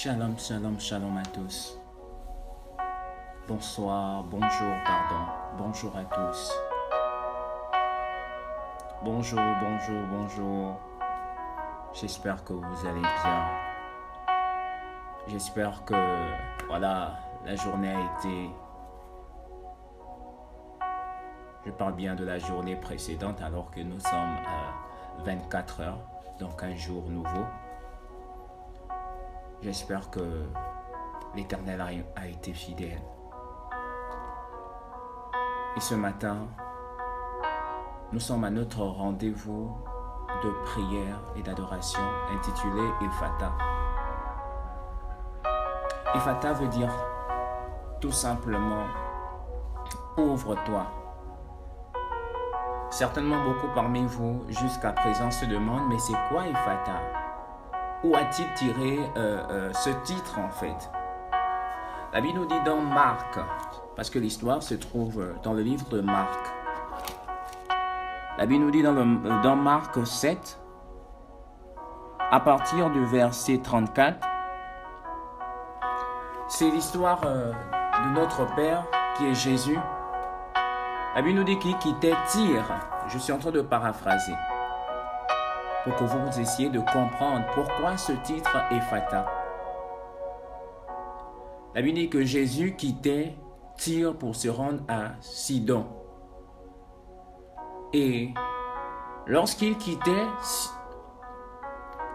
Shalom, shalom, shalom à tous. Bonsoir, bonjour, pardon. Bonjour à tous. Bonjour, bonjour, bonjour. J'espère que vous allez bien. J'espère que, la journée a été... Je parle bien de la journée précédente alors que nous sommes à 24 heures, donc un jour nouveau. J'espère que l'Éternel a été fidèle. Et ce matin, nous sommes à notre rendez-vous de prière et d'adoration intitulé Ephata. Ephata veut dire tout simplement ouvre-toi. Certainement beaucoup parmi vous jusqu'à présent se demandent mais c'est quoi Ephata? Où a-t-il tiré ce titre en fait? La Bible nous dit dans Marc, parce que l'histoire se trouve dans le livre de Marc. La Bible nous dit dans Marc 7, à partir du verset 34, c'est l'histoire de notre Père qui est Jésus. La Bible nous dit qu'il quittait Tyr. Je suis en train de paraphraser pour que vous essayiez de comprendre pourquoi ce titre Ephata. La Bible dit que Jésus quittait Tyr pour se rendre à Sidon. Et lorsqu'il quittait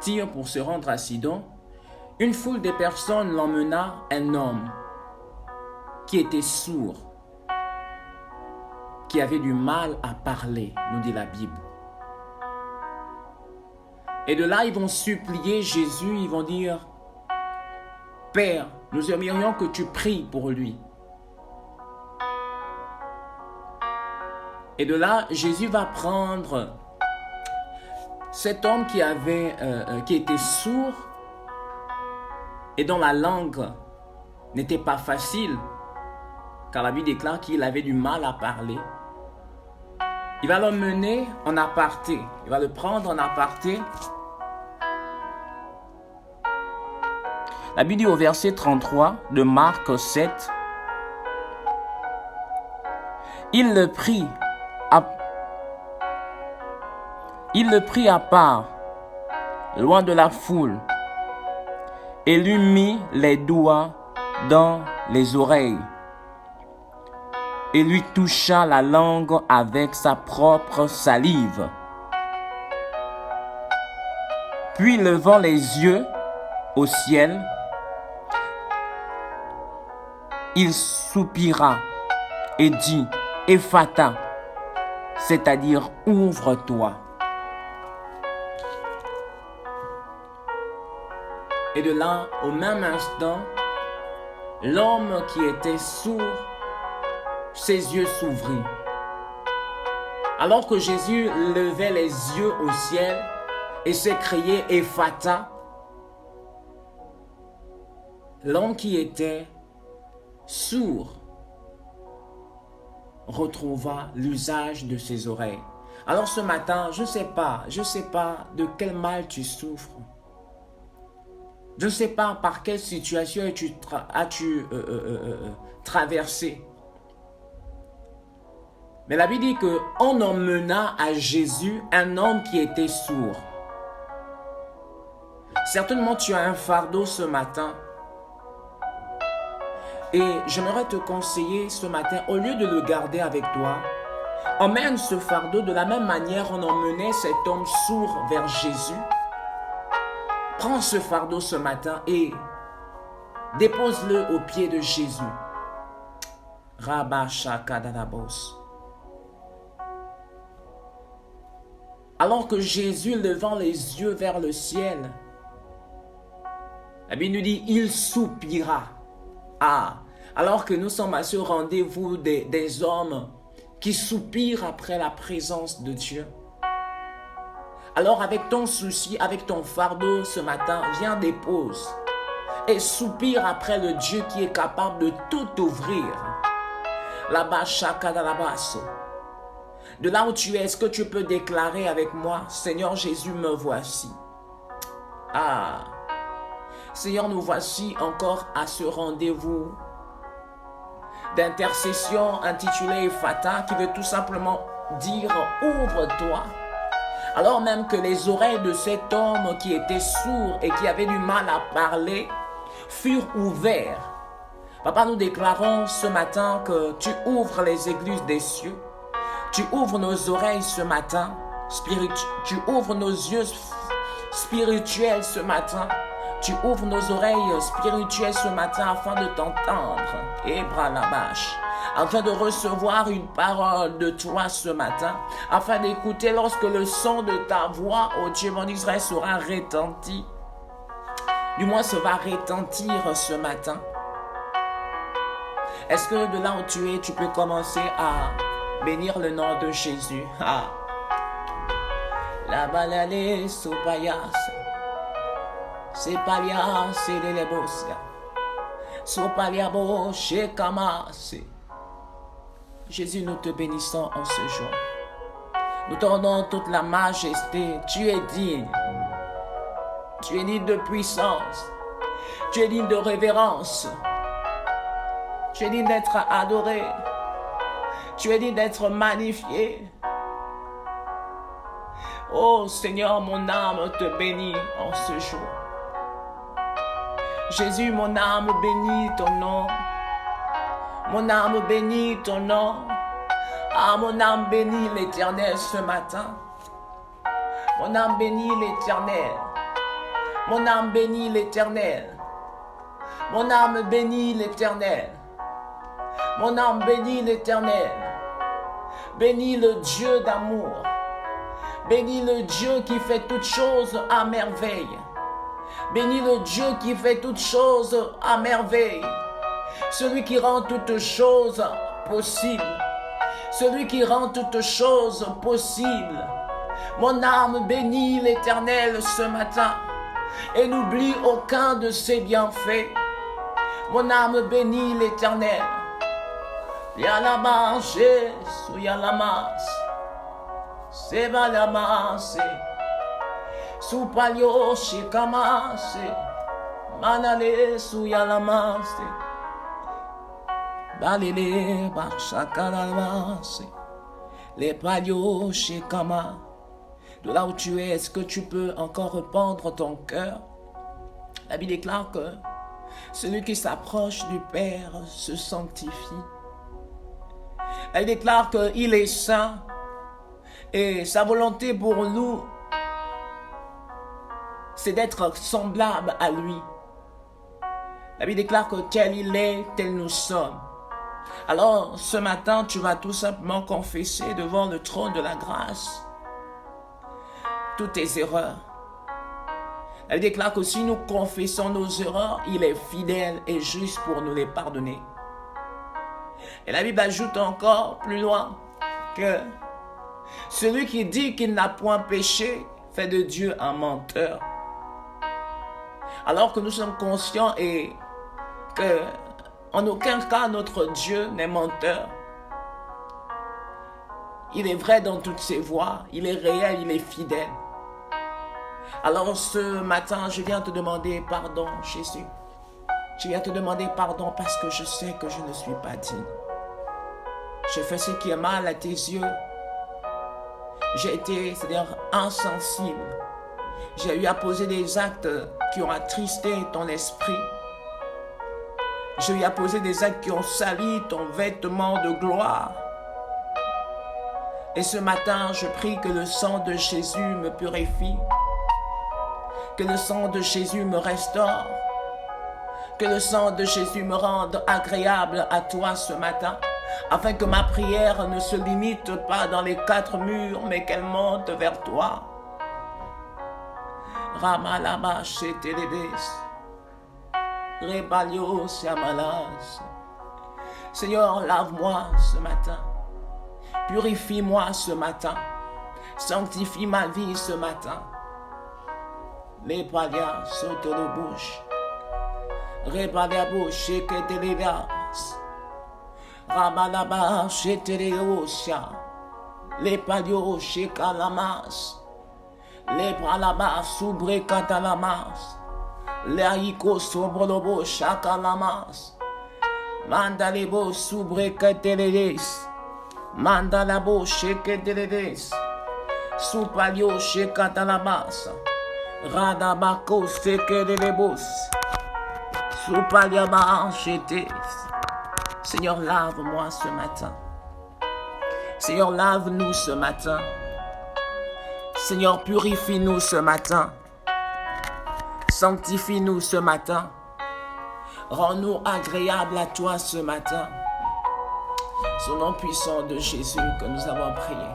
Tyr pour se rendre à Sidon, une foule de personnes l'emmena un homme qui était sourd, qui avait du mal à parler, nous dit la Bible. Et de là, ils vont supplier Jésus, ils vont dire, « Père, nous aimerions que tu pries pour lui. » Et de là, Jésus va prendre cet homme qui était sourd et dont la langue n'était pas facile, car la Bible déclare qu'il avait du mal à parler. Il va l'emmener en aparté. Il va le prendre en aparté. La Bible dit au verset 33 de Marc 7, il le prit à part, loin de la foule, et lui mit les doigts dans les oreilles, et lui toucha la langue avec sa propre salive. Puis levant les yeux au ciel, il soupira et dit « Ephata », c'est-à-dire « ouvre-toi ». Et de là, au même instant, l'homme qui était sourd, ses yeux s'ouvrirent. Alors que Jésus levait les yeux au ciel et s'écriait « Ephata », l'homme qui était sourd retrouva l'usage de ses oreilles. Alors ce matin, je ne sais pas de quel mal tu souffres. Je ne sais pas par quelle situation as-tu traversé. Mais la Bible dit qu'on emmena à Jésus un homme qui était sourd. Certainement tu as un fardeau ce matin. Et j'aimerais te conseiller ce matin, au lieu de le garder avec toi, emmène ce fardeau de la même manière on emmenait cet homme sourd vers Jésus. Prends ce fardeau ce matin et dépose-le aux pieds de Jésus. Rabba Shakadadabos. Alors que Jésus levant les yeux vers le ciel, la Bible nous dit, il soupira. Alors que nous sommes à ce rendez-vous des hommes qui soupirent après la présence de Dieu. Alors avec ton souci, avec ton fardeau ce matin, viens dépose et soupire après le Dieu qui est capable de tout ouvrir. Là-bas, Shakadalabaso. De là où tu es, est-ce que tu peux déclarer avec moi, Seigneur Jésus, me voici. Seigneur, nous voici encore à ce rendez-vous d'intercession intitulé Fata, qui veut tout simplement dire ouvre-toi. Alors même que les oreilles de cet homme qui était sourd et qui avait du mal à parler furent ouvertes. Papa, nous déclarons ce matin que tu ouvres les églises des cieux. Tu ouvres nos oreilles ce matin, tu ouvres nos yeux spirituels ce matin. Tu ouvres nos oreilles spirituelles ce matin afin de t'entendre, Ebralabash, afin de recevoir une parole de toi ce matin, afin d'écouter lorsque le son de ta voix, ô Dieu mon Israël, sera retenti. Du moins, ça va retentir ce matin. Est-ce que de là où tu es, tu peux commencer à bénir le nom de Jésus? Ah. La balale sopayas. C'est palia, c'est les bosia. Sopaliabo, shekamas. Jésus, nous te bénissons en ce jour. Nous te rendons toute la majesté. Tu es digne. Tu es digne de puissance. Tu es digne de révérence. Tu es digne d'être adoré. Tu es digne d'être magnifié. Oh Seigneur, mon âme te bénit en ce jour. Jésus, mon âme bénit ton nom. Mon âme bénit ton nom. Ah, mon âme bénit l'Éternel ce matin. Mon âme bénit l'Éternel. Mon âme bénit l'Éternel. Mon âme bénit l'Éternel. Mon âme bénit l'Éternel. Bénis le Dieu d'amour. Bénis le Dieu qui fait toutes choses à merveille. Bénis le Dieu qui fait toutes choses à merveille. Celui qui rend toutes choses possibles. Celui qui rend toutes choses possibles. Mon âme bénit l'Éternel ce matin et n'oublie aucun de ses bienfaits. Mon âme bénit l'Éternel. Yalamas, Jésus, Yalamas, Sebalamas, Supalio, Shikamas, Manale, Suyalamas, Balele, Bachakalamas, les Palio, Shikama. De là où tu es, est-ce que tu peux encore répandre ton cœur? La Bible déclare que celui qui s'approche du Père se sanctifie. Elle déclare qu'il est saint et sa volonté pour nous, c'est d'être semblable à lui. La Bible déclare que tel il est, tel nous sommes. Alors, ce matin, tu vas tout simplement confesser devant le trône de la grâce toutes tes erreurs. Elle déclare que si nous confessons nos erreurs, il est fidèle et juste pour nous les pardonner. Et la Bible ajoute encore plus loin que celui qui dit qu'il n'a point péché fait de Dieu un menteur. Alors que nous sommes conscients et que en aucun cas notre Dieu n'est menteur. Il est vrai dans toutes ses voies, il est réel, il est fidèle. Alors ce matin, je viens te demander pardon, Jésus. Je viens te demander pardon parce que je sais que je ne suis pas digne. J'ai fait ce qui est mal à tes yeux. J'ai été, c'est-à-dire, insensible. J'ai eu à poser des actes qui ont attristé ton esprit. J'ai eu à poser des actes qui ont sali ton vêtement de gloire. Et ce matin, je prie que le sang de Jésus me purifie. Que le sang de Jésus me restaure. Que le sang de Jésus me rende agréable à toi ce matin. Afin que ma prière ne se limite pas dans les quatre murs, mais qu'elle monte vers toi. Ramalama shetelebes. Rebalio siamalas. Seigneur, lave-moi ce matin. Purifie-moi ce matin. Sanctifie ma vie ce matin. Les palias sautent les bouches. Rebalia bouche et que te lévias. Rabalaba shetereosia. Les palios shekalamas. Les bralabas soubre catalamas. Laiko sobrolobo shakalamas. Mandalebo subreketeles. Mandalabo sheketeles. Supalio shekatalabas. Radabako sekedelebos. Supaliama chetes. Seigneur, lave-moi ce matin. Seigneur, lave-nous ce matin. Seigneur, purifie-nous ce matin. Sanctifie-nous ce matin. Rends-nous agréables à toi ce matin. Au nom puissant de Jésus que nous avons prié.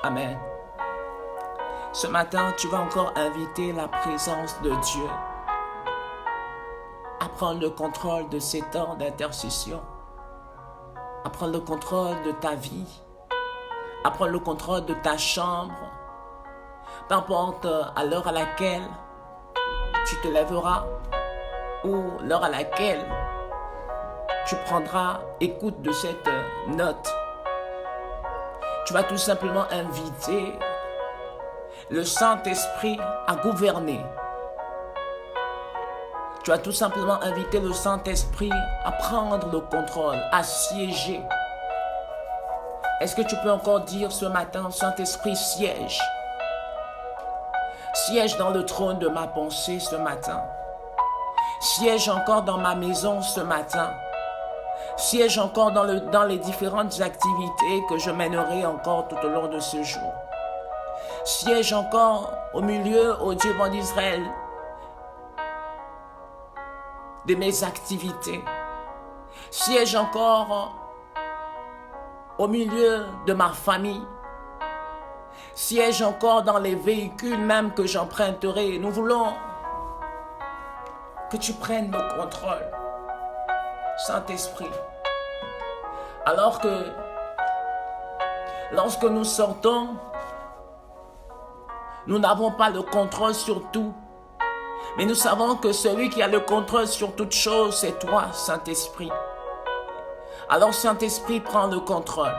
Amen. Ce matin, tu vas encore inviter la présence de Dieu à prendre le contrôle de ces temps d'intercession, à prendre le contrôle de ta vie, à prendre le contrôle de ta chambre, peu importe à l'heure à laquelle tu te lèveras ou l'heure à laquelle tu prendras écoute de cette note. Tu vas tout simplement inviter le Saint-Esprit à gouverner. Tu vas tout simplement inviter le Saint-Esprit à prendre le contrôle, à siéger. Est-ce que tu peux encore dire ce matin, Saint-Esprit, siège. Siège dans le trône de ma pensée ce matin. Siège encore dans ma maison ce matin. Siège encore dans les différentes activités que je mènerai encore tout au long de ce jour. Siège encore au milieu, ô Dieu mon d'Israël, de mes activités. Siège encore au milieu de ma famille. Siège encore dans les véhicules même que j'emprunterai. Nous voulons que tu prennes le contrôle, Saint-Esprit. Alors que lorsque nous sortons, nous n'avons pas le contrôle sur tout. Mais nous savons que celui qui a le contrôle sur toutes choses, c'est toi, Saint-Esprit. Alors, Saint-Esprit, prends le contrôle.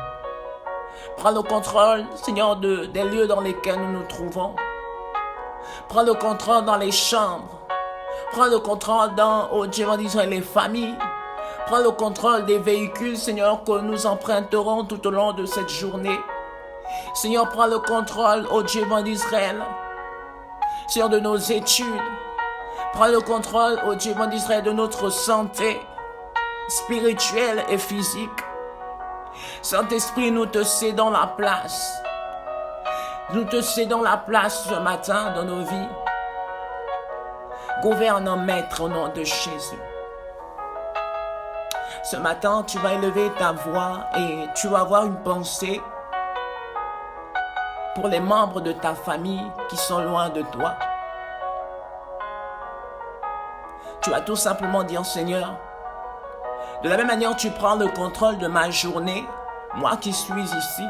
Prends le contrôle, Seigneur, des lieux dans lesquels nous nous trouvons. Prends le contrôle dans les chambres. Prends le contrôle dans, oh Dieu, les familles. Prends le contrôle des véhicules, Seigneur, que nous emprunterons tout au long de cette journée. Seigneur, prends le contrôle, oh Dieu d'Israël, Seigneur, de nos études. Prends le contrôle, oh Dieu d'Israël, de notre santé spirituelle et physique. Saint-Esprit, nous te cédons la place. Nous te cédons la place ce matin dans nos vies. Gouverne, Maître, au nom de Jésus. Ce matin, tu vas élever ta voix et tu vas avoir une pensée pour les membres de ta famille qui sont loin de toi. Tu vas tout simplement dire, Seigneur, de la même manière tu prends le contrôle de ma journée, moi qui suis ici.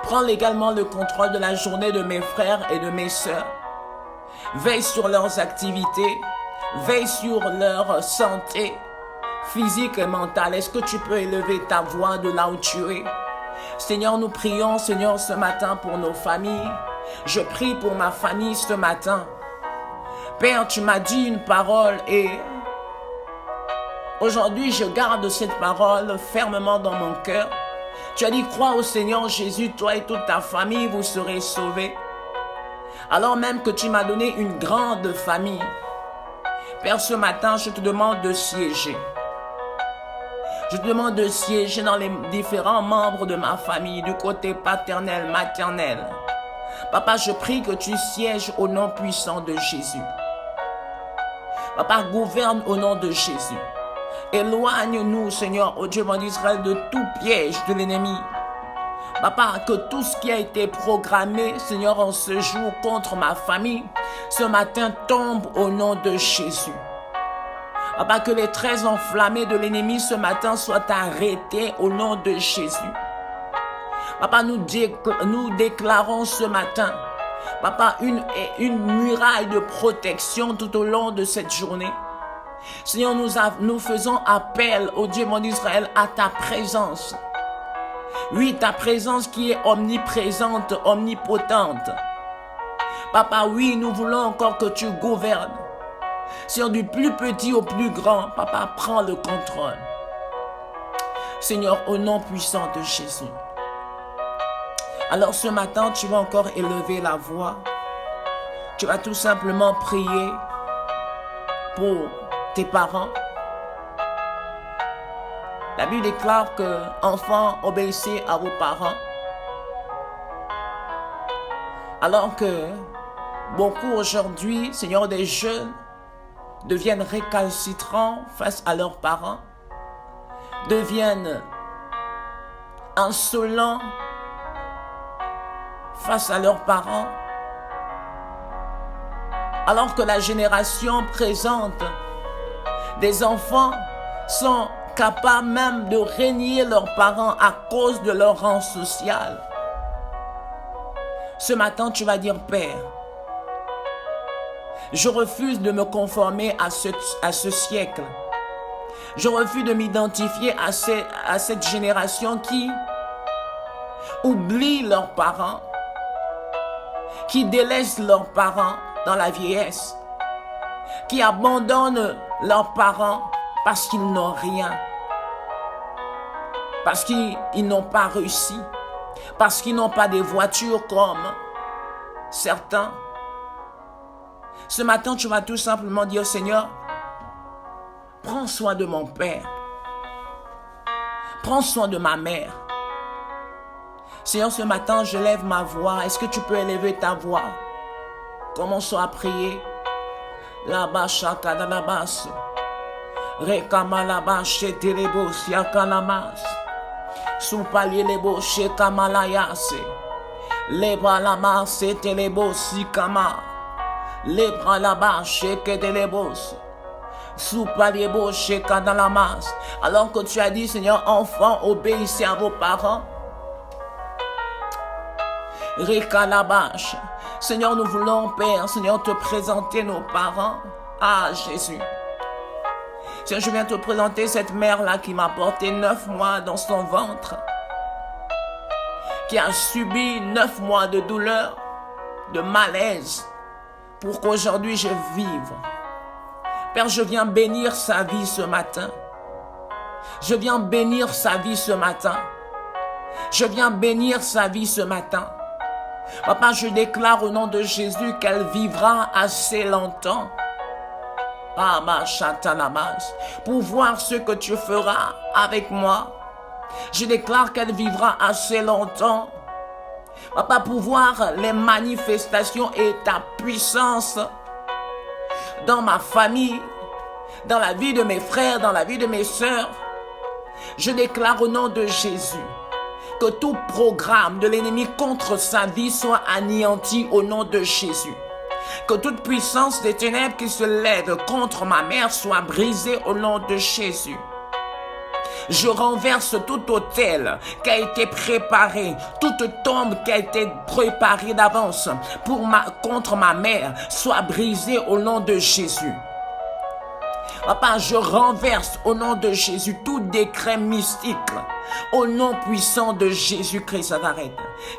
Prends également le contrôle de la journée de mes frères et de mes sœurs. Veille sur leurs activités, veille sur leur santé physique et mentale. Est-ce que tu peux élever ta voix de là où tu es? Seigneur, nous prions, Seigneur, ce matin pour nos familles. Je prie pour ma famille ce matin. Père, tu m'as dit une parole et aujourd'hui, je garde cette parole fermement dans mon cœur. Tu as dit, crois au Seigneur Jésus, toi et toute ta famille, vous serez sauvés. Alors même que tu m'as donné une grande famille. Père, ce matin, je te demande de siéger. Je te demande de siéger dans les différents membres de ma famille, du côté paternel, maternel. Papa, je prie que tu sièges au nom puissant de Jésus. Papa, gouverne au nom de Jésus. Éloigne-nous, Seigneur, au Dieu d'Israël, de tout piège de l'ennemi. Papa, que tout ce qui a été programmé, Seigneur, en ce jour contre ma famille, ce matin tombe au nom de Jésus. Papa, que les traits enflammés de l'ennemi ce matin soient arrêtés au nom de Jésus. Papa, nous déclarons ce matin, Papa, une muraille de protection tout au long de cette journée. Seigneur, nous faisons appel au Dieu mon Israël à ta présence. Oui, ta présence qui est omniprésente, omnipotente. Papa, oui, nous voulons encore que tu gouvernes. Seigneur, du plus petit au plus grand, Papa, prends le contrôle. Seigneur, au nom puissant de Jésus. Alors ce matin, tu vas encore élever la voix. Tu vas tout simplement prier pour tes parents. La Bible déclare que, enfants, obéissez à vos parents. Alors que beaucoup aujourd'hui, Seigneur, des jeunes deviennent récalcitrants face à leurs parents, deviennent insolents face à leurs parents, alors que la génération présente des enfants sont capables même de régner leurs parents à cause de leur rang social. Ce matin, tu vas dire, Père, je refuse de me conformer à ce siècle. Je refuse de m'identifier à cette génération qui oublie leurs parents, qui délaisse leurs parents dans la vieillesse, qui abandonne leurs parents parce qu'ils n'ont rien, parce qu'ils n'ont pas réussi, parce qu'ils n'ont pas des voitures comme certains. Ce matin, tu vas tout simplement dire, Seigneur, prends soin de mon père, prends soin de ma mère. Seigneur, ce matin, je lève ma voix. Est-ce que tu peux élever ta voix? Commençons à prier. La-bas, chakadalabas. Rekamalabas, chetelebos, yakalamas. Soupalielebo, shekamalayase. Lebralamas, setelebos, sikama. Lebralabas, sheketelebos. Soupaliebo, shekadalamas. Alors que tu as dit, Seigneur, enfants, obéissez à vos parents. Récalabache. Seigneur, nous voulons, Père, Seigneur, te présenter nos parents. Ah, Jésus. Seigneur, je viens te présenter cette mère-là qui m'a porté 9 mois dans son ventre, qui a subi 9 mois de douleur, de malaise, pour qu'aujourd'hui je vive. Père, je viens bénir sa vie ce matin. Je viens bénir sa vie ce matin. Je viens bénir sa vie ce matin. Papa, je déclare au nom de Jésus qu'elle vivra assez longtemps. Ah, ma chatalamas, pour voir ce que tu feras avec moi. Je déclare qu'elle vivra assez longtemps. Papa, pour voir les manifestations et ta puissance dans ma famille, dans la vie de mes frères, dans la vie de mes sœurs. Je déclare au nom de Jésus que tout programme de l'ennemi contre sa vie soit anéanti au nom de Jésus. Que toute puissance des ténèbres qui se lève contre ma mère soit brisée au nom de Jésus. Je renverse tout autel qui a été préparé, toute tombe qui a été préparée d'avance contre ma mère soit brisée au nom de Jésus. Papa, je renverse au nom de Jésus tout décret mystique au nom puissant de Jésus-Christ de Nazareth.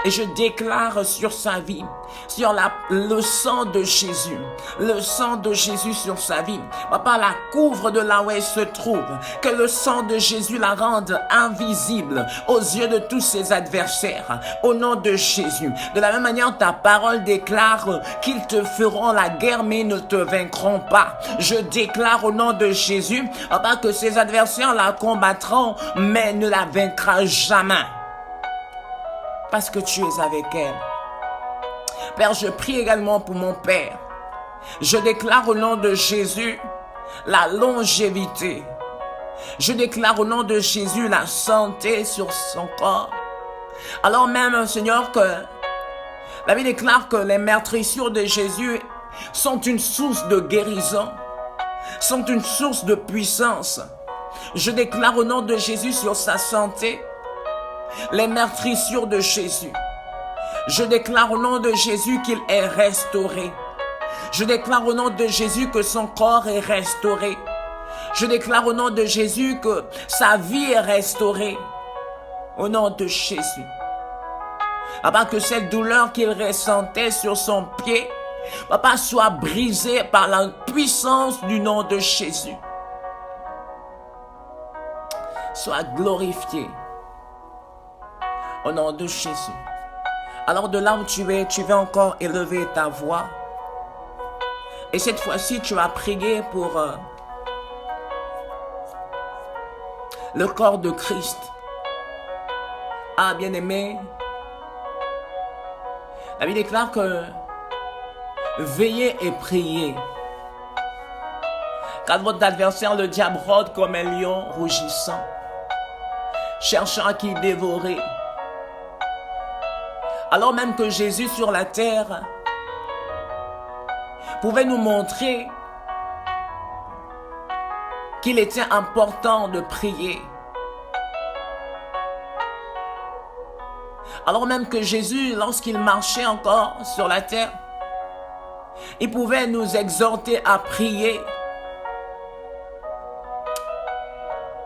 Et je déclare sur sa vie, sur le sang de Jésus, le sang de Jésus sur sa vie. Papa, la couvre de là où elle se trouve, que le sang de Jésus la rende invisible aux yeux de tous ses adversaires, au nom de Jésus. De la même manière, ta parole déclare qu'ils te feront la guerre, mais ne te vaincront pas. Je déclare au nom de Jésus, papa, que ses adversaires la combattront, mais ne la vaincra jamais. Parce que tu es avec elle. Père, je prie également pour mon père. Je déclare au nom de Jésus la longévité. Je déclare au nom de Jésus la santé sur son corps. Alors même, Seigneur, que la Bible déclare que les meurtrissures de Jésus sont une source de guérison, sont une source de puissance. Je déclare au nom de Jésus sur sa santé les meurtrissures de Jésus. Je déclare au nom de Jésus qu'il est restauré. Je déclare au nom de Jésus que son corps est restauré. Je déclare au nom de Jésus que sa vie est restaurée. Au nom de Jésus. Afin que cette douleur qu'il ressentait sur son pied Papa, sois brisé par la puissance du nom de Jésus. Sois glorifié au nom de Jésus. Alors de là où tu vas encore élever ta voix. Et cette fois-ci, tu vas prier pour le corps de Christ. Ah, bien-aimé, la Bible déclare que veillez et priez, car votre adversaire, le diable, rôde comme un lion rougissant, cherchant à qui dévorer. Alors même que Jésus sur la terre pouvait nous montrer qu'il était important de prier. Alors même que Jésus, lorsqu'il marchait encore sur la terre, il pouvait nous exhorter à prier.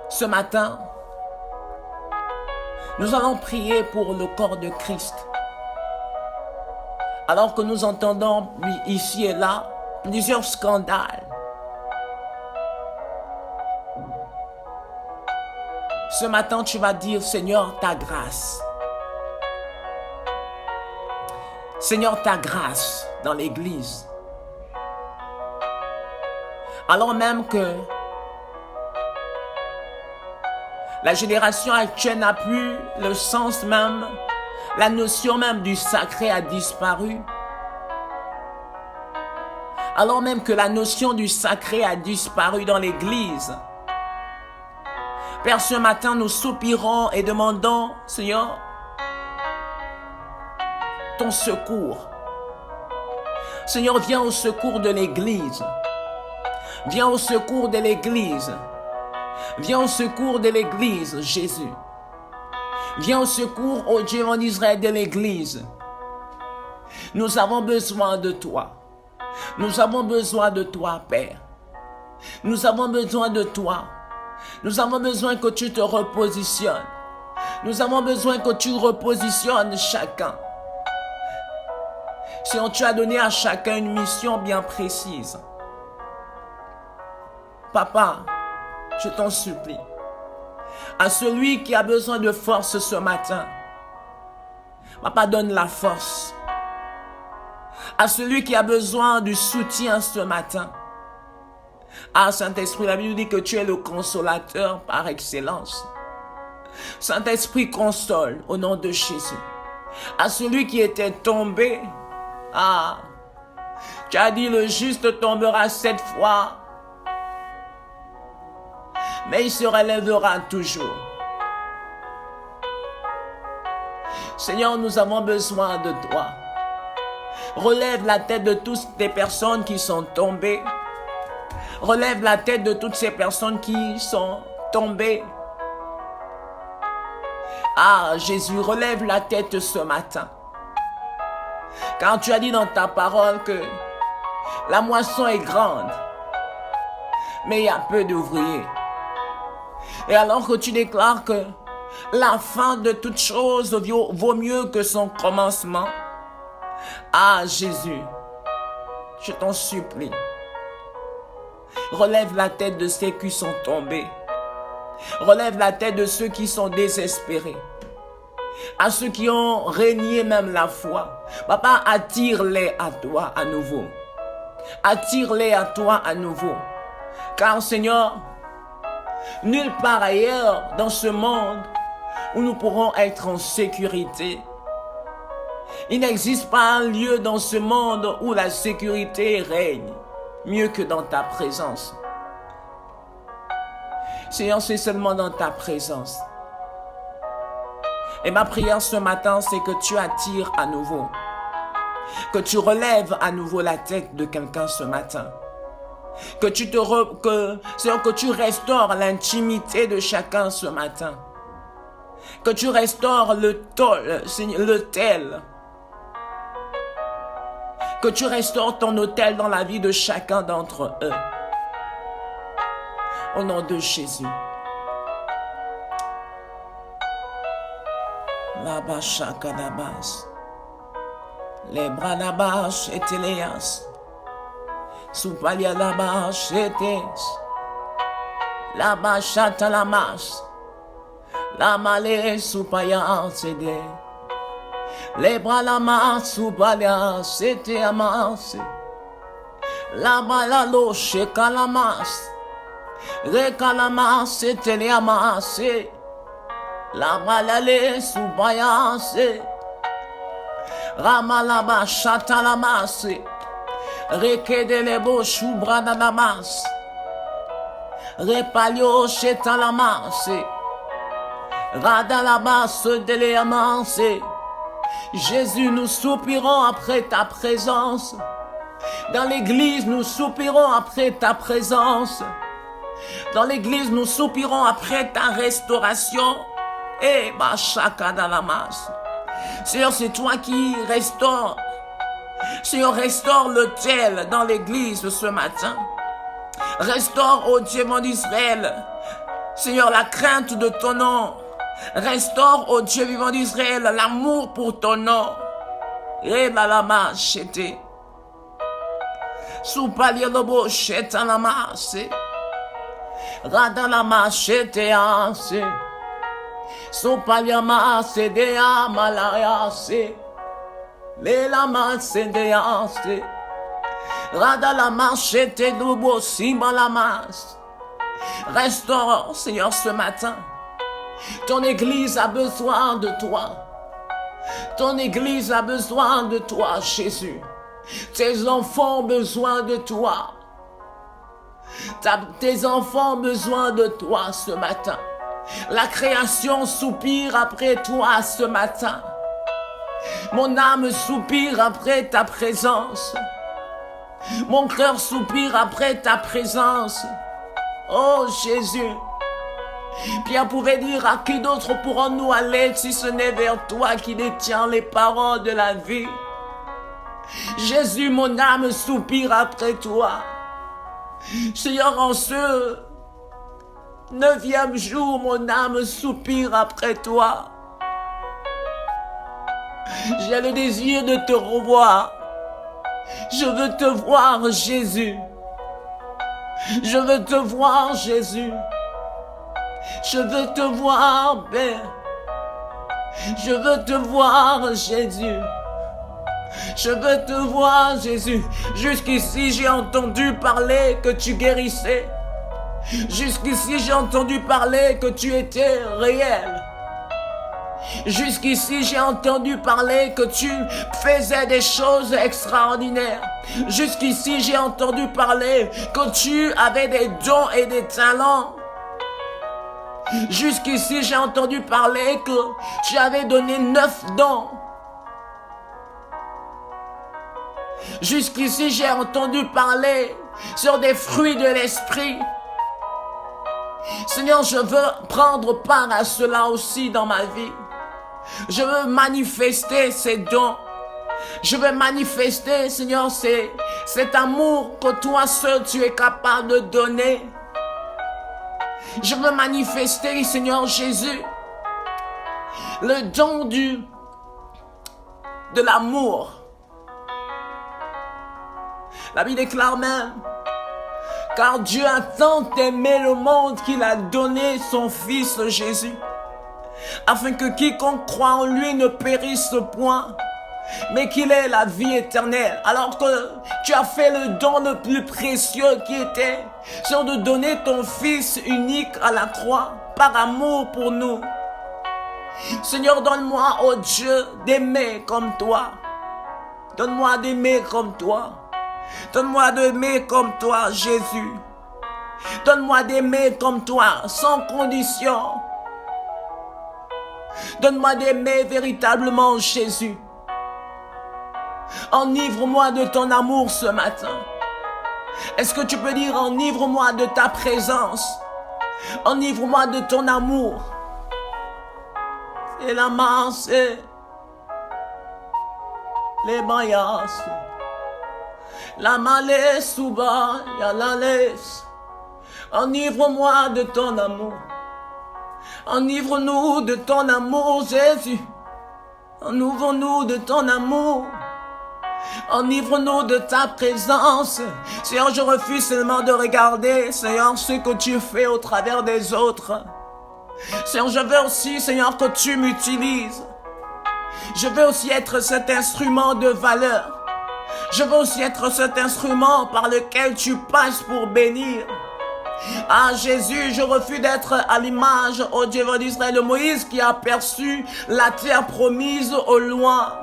Ce matin, nous allons prier pour le corps de Christ. Alors que nous entendons ici et là plusieurs scandales. Ce matin, tu vas dire, Seigneur, ta grâce. Seigneur, ta grâce dans l'église. Alors même que la génération actuelle n'a plus le sens même, la notion même du sacré a disparu. Alors même que la notion du sacré a disparu dans l'église. Père, ce matin, nous soupirons et demandons, Seigneur, ton secours. Seigneur, viens au secours de l'église. Viens au secours de l'église. Viens au secours de l'église, Jésus. Viens au secours, ô Dieu en Israël, de l'église. Nous avons besoin de toi. Nous avons besoin de toi, Père. Nous avons besoin de toi. Nous avons besoin que tu te repositionnes. Nous avons besoin que tu repositionnes chacun. Seigneur, tu as donné à chacun une mission bien précise. Papa, je t'en supplie. À celui qui a besoin de force ce matin, Papa, donne la force. À celui qui a besoin du soutien ce matin. Ah, Saint-Esprit, la Bible dit que tu es le consolateur par excellence. Saint-Esprit, console au nom de Jésus. À celui qui était tombé, ah, tu as dit le juste tombera 7 fois, mais il se relèvera toujours. Seigneur, nous avons besoin de toi. Relève la tête de toutes les personnes qui sont tombées. Relève la tête de toutes ces personnes qui sont tombées. Ah, Jésus, relève la tête ce matin. Car tu as dit dans ta parole que la moisson est grande, mais il y a peu d'ouvriers. Et alors que tu déclares que la fin de toute chose vaut mieux que son commencement. Ah, Jésus, je t'en supplie. Relève la tête de ceux qui sont tombés. Relève la tête de ceux qui sont désespérés. À ceux qui ont renié même la foi. Papa, attire-les à toi à nouveau. Attire-les à toi à nouveau. Car Seigneur, nulle part ailleurs dans ce monde où nous pourrons être en sécurité. Il n'existe pas un lieu dans ce monde où la sécurité règne mieux que dans ta présence. Seigneur, c'est seulement dans ta présence. Et ma prière ce matin, c'est que tu attires à nouveau. Que tu relèves à nouveau la tête de quelqu'un ce matin. Seigneur, que tu restaures l'intimité de chacun ce matin. Que tu restaures le tel. Que tu restaures ton autel dans la vie de chacun d'entre eux. Au nom de Jésus. Les bras là-bas, c'était les as. Soupalia là-bas, c'était. Là-bas, chata la masse. La malé, soupaya, c'était. Les bras là-bas, soupalia, c'était amassé. Là-bas, la loche, calamas. Recalamas, c'était les amassés. Là-bas, la lé, soupaya, c'est. Ramalaba, chata la masse. Reke de lebo choubra da la masse. Repalio cheta la masse. Rada la masse de l'éamasse. Jésus, nous soupirons après ta présence. Dans l'église, nous soupirons après ta présence. Dans l'église, nous soupirons après ta restauration. Eh, bachaka da la masse. Seigneur, c'est toi qui restaure. Seigneur, restaure l'autel dans l'église ce matin. Restaure, ô Dieu mon Israël, Seigneur, la crainte de ton nom. Restaure, ô Dieu vivant d'Israël, l'amour pour ton nom. Et la machete. Sous palier de bochette à la masse. Rada la machete anse. Sous palier masse de amalayase. Les la masse de anse. Rada la machete de bossima la masse. Restaure, Seigneur, ce matin. Ton église a besoin de toi. Ton église a besoin de toi, Jésus. Tes enfants ont besoin de toi. Tes enfants ont besoin de toi ce matin. La création soupire après toi ce matin. Mon âme soupire après ta présence. Mon cœur soupire après ta présence. Oh Jésus. Pierre pouvait dire, à qui d'autre pourrons-nous aller si ce n'est vers toi qui détiens les paroles de la vie. Jésus, mon âme soupire après toi. Seigneur, en ce 9e jour, mon âme soupire après toi. J'ai le désir de te revoir. Je veux te voir, Jésus. Je veux te voir, Jésus. Je veux te voir, Père. Je veux te voir, Jésus. Je veux te voir, Jésus. Jusqu'ici, j'ai entendu parler que tu guérissais. Jusqu'ici, j'ai entendu parler que tu étais réel. Jusqu'ici, j'ai entendu parler que tu faisais des choses extraordinaires. Jusqu'ici, j'ai entendu parler que tu avais des dons et des talents. Jusqu'ici, j'ai entendu parler que tu avais donné 9 dons. Jusqu'ici, j'ai entendu parler sur des fruits de l'esprit. Seigneur, je veux prendre part à cela aussi dans ma vie. Je veux manifester ces dons. Je veux manifester, Seigneur, cet amour que toi seul tu es capable de donner. Je veux manifester, Seigneur Jésus, le don de l'amour. La Bible déclare même, car Dieu a tant aimé le monde qu'il a donné son Fils Jésus, afin que quiconque croit en lui ne périsse point, mais qu'il ait la vie éternelle. Alors que tu as fait le don le plus précieux qui était, c'est de donner ton Fils unique à la croix, par amour pour nous. Seigneur, donne-moi, oh Dieu, d'aimer comme toi. Donne-moi d'aimer comme toi. Donne-moi d'aimer comme toi, Jésus. Donne-moi d'aimer comme toi, sans condition. Donne-moi d'aimer véritablement, Jésus. Enivre-moi de ton amour ce matin. Est-ce que tu peux dire enivre-moi de ta présence? Enivre-moi de ton amour. C'est la masse. Les mayas. La malais souba, ya la laisse. Enivre-moi de ton amour. Enivre-nous de ton amour, Jésus. Enivre-nous de ton amour. Enivre-nous de ta présence. Seigneur, je refuse seulement de regarder, Seigneur, ce que tu fais au travers des autres. Seigneur, je veux aussi, Seigneur, que tu m'utilises. Je veux aussi être cet instrument de valeur. Je veux aussi être cet instrument par lequel tu passes pour bénir. Ah Jésus, je refuse d'être à l'image, ô Dieu d'Israël, de Moïse qui a aperçu la terre promise au loin,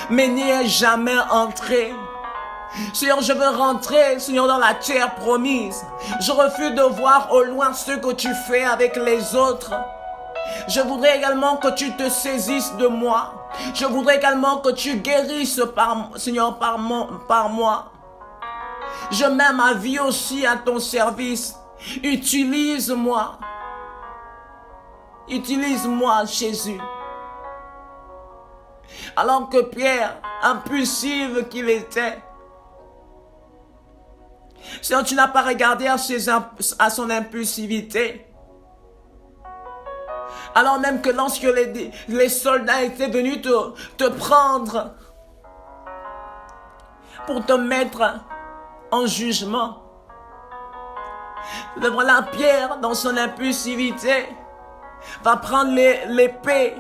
mais n'y est jamais entré. Seigneur, je veux rentrer, Seigneur, dans la terre promise. Je refuse de voir au loin ce que tu fais avec les autres. Je voudrais également que tu te saisisses de moi. Je voudrais également que tu guérisses, Seigneur, par moi. Je mets ma vie aussi à ton service. Utilise-moi. Utilise-moi, Jésus. Alors que Pierre, impulsif qu'il était, Seigneur, tu n'as pas regardé à son impulsivité. Alors même que lorsque les soldats étaient venus te prendre pour te mettre en jugement, le voilà Pierre dans son impulsivité va prendre l'épée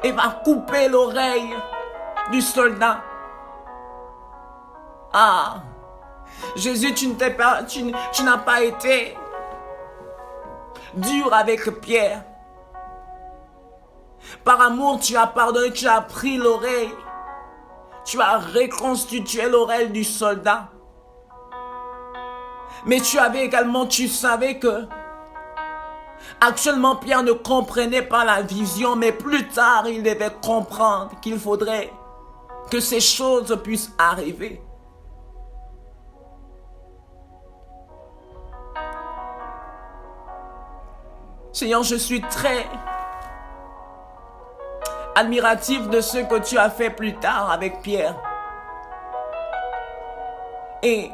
et va couper l'oreille du soldat. Ah, Jésus, tu n'as pas été dur avec Pierre. Par amour, tu as pardonné, tu as pris l'oreille. Tu as reconstitué l'oreille du soldat. Mais tu savais que actuellement Pierre ne comprenait pas la vision, mais plus tard il devait comprendre qu'il faudrait que ces choses puissent arriver. Seigneur, je suis très admiratif de ce que tu as fait plus tard avec Pierre. Et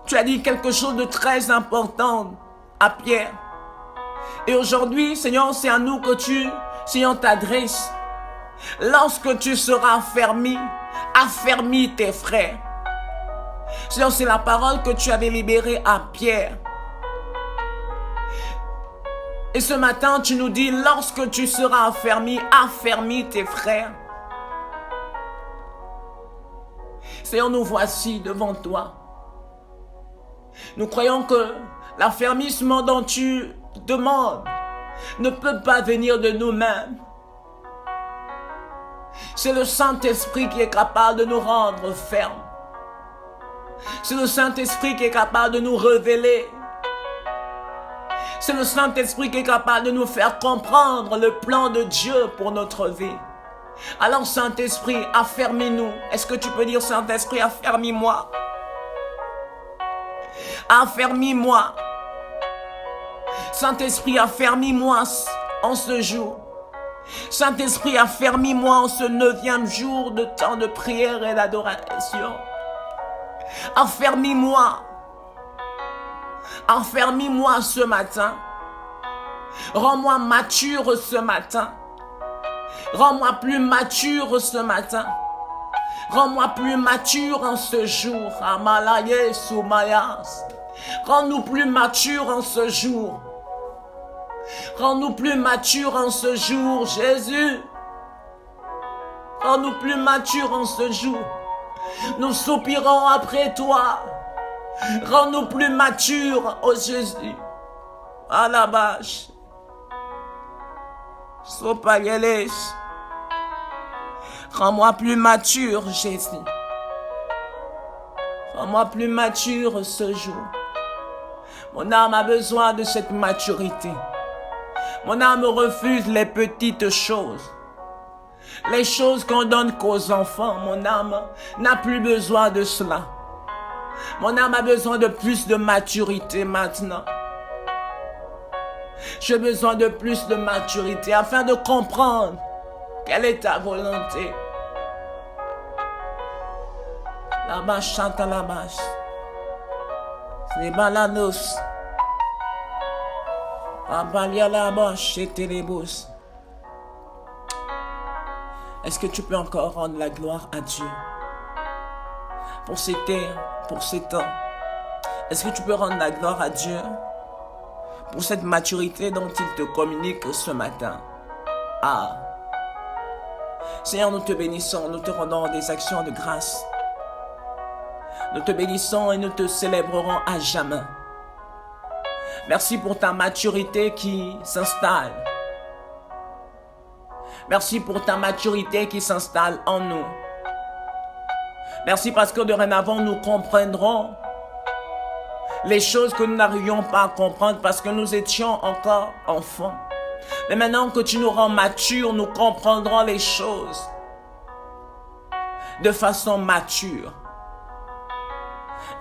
tu as dit quelque chose de très important à Pierre. Et aujourd'hui, Seigneur, c'est à nous que Seigneur, t'adresses. Lorsque tu seras affermis tes frères. Seigneur, c'est la parole que tu avais libérée à Pierre. Et ce matin, tu nous dis, lorsque tu seras affermis tes frères. Seigneur, nous voici devant toi. Nous croyons que l'affermissement dont tu demandes ne peut pas venir de nous-mêmes. C'est le Saint-Esprit qui est capable de nous rendre fermes. C'est le Saint-Esprit qui est capable de nous révéler. C'est le Saint-Esprit qui est capable de nous faire comprendre le plan de Dieu pour notre vie. Alors Saint-Esprit, affermis-nous. Est-ce que tu peux dire Saint-Esprit, affermis-moi? Affermis-moi. Saint-Esprit, affermis-moi en ce jour. Saint-Esprit, affermis-moi en ce 9e jour de temps de prière et d'adoration. Affermis-moi. Affermis-moi ce matin. Rends-moi mature ce matin. Rends-moi plus mature ce matin. Rends-moi plus mature en ce jour. Amalaye Soumayas. Rends-nous plus matures en ce jour. Rends-nous plus matures en ce jour, Jésus. Rends-nous plus matures en ce jour. Nous soupirons après toi. Rends-nous plus matures, oh Jésus. À la bâche. Sopageles. Rends-moi plus mature, Jésus. Rends-moi plus mature ce jour. Mon âme a besoin de cette maturité. Mon âme refuse les petites choses. Les choses qu'on donne qu'aux enfants. Mon âme n'a plus besoin de cela. Mon âme a besoin de plus de maturité maintenant. J'ai besoin de plus de maturité afin de comprendre quelle est ta volonté. La bâche chante à la bâche. C'est balanos. Abalia la bâche et télébos. Est-ce que tu peux encore rendre la gloire à Dieu? pour ces terres, pour ces temps. Est-ce que tu peux rendre la gloire à Dieu pour cette maturité dont il te communique ce matin? Ah, Seigneur, nous te bénissons, nous te rendons des actions de grâce. Nous te bénissons et nous te célébrerons à jamais. Merci pour ta maturité qui s'installe. Merci pour ta maturité qui s'installe en nous. Merci parce que dorénavant nous comprendrons les choses que nous n'arrivions pas à comprendre parce que nous étions encore enfants. Mais maintenant que tu nous rends matures, nous comprendrons les choses de façon mature.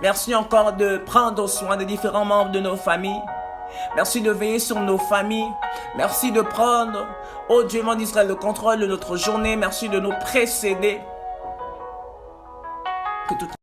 Merci encore de prendre soin des différents membres de nos familles. Merci de veiller sur nos familles. Merci de prendre, ô Dieu d'Israël, le contrôle de notre journée. Merci de nous précéder. Que tout